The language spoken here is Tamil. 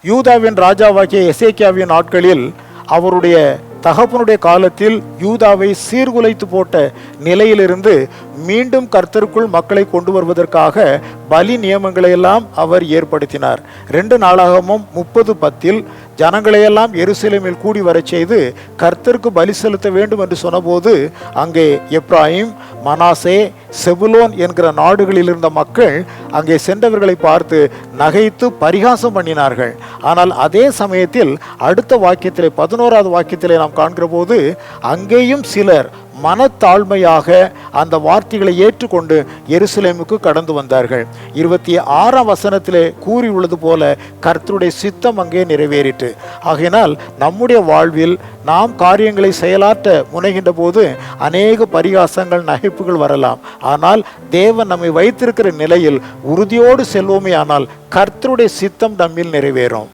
யூதாவின் ராஜாவாகிய எசேக்கியாவின் நாட்களில் அவருடைய தகப்பனுடைய காலத்தில் யூதாவை சீர்குலைத்து போட்ட நிலையிலிருந்து மீண்டும் கர்த்தருக்குள் மக்களை கொண்டு வருவதற்காக பலி நியமங்களை எல்லாம் அவர் ஏற்படுத்தினார். 2 நாளாகமும் 30:10 ஜனங்களையெல்லாம் எருசலேமில் கூடி வரச் செய்து கர்த்தருக்கு பலி செலுத்த வேண்டும் என்று சொன்னபோது அங்கே எப்ராயிம், மனாசே, செபுலோன் என்கிற நாடுகளில் இருந்த மக்கள் அங்கே சென்றவர்களை பார்த்து நகைத்து பரிகாசம் பண்ணினார்கள். ஆனால் அதே சமயத்தில் அடுத்த வாக்கியத்திலே 11வது வாக்கியத்திலே நாம் காண்கிற போது அங்கேயும் சிலர் மனத்தாழ்மையாக அந்த வார்த்தைகளை ஏற்றுக்கொண்டு எருசலேமுக்கு கடந்து வந்தார்கள். 26ஆம் வசனத்திலே கூறியுள்ளது போல கர்த்தருடைய சித்தம் அங்கே நிறைவேறிற்று. ஆகையினால் நம்முடைய வாழ்வில் நாம் காரியங்களை செயலாற்ற முனைகின்ற போது அநேக பரிகாசங்கள், நகைப்புகள் வரலாம். ஆனால் தேவன் நம்மை வைத்திருக்கிற நிலையில் உறுதியோடு செல்வோமே ஆனால் கர்த்தருடைய சித்தம் நம்மில் நிறைவேறும்.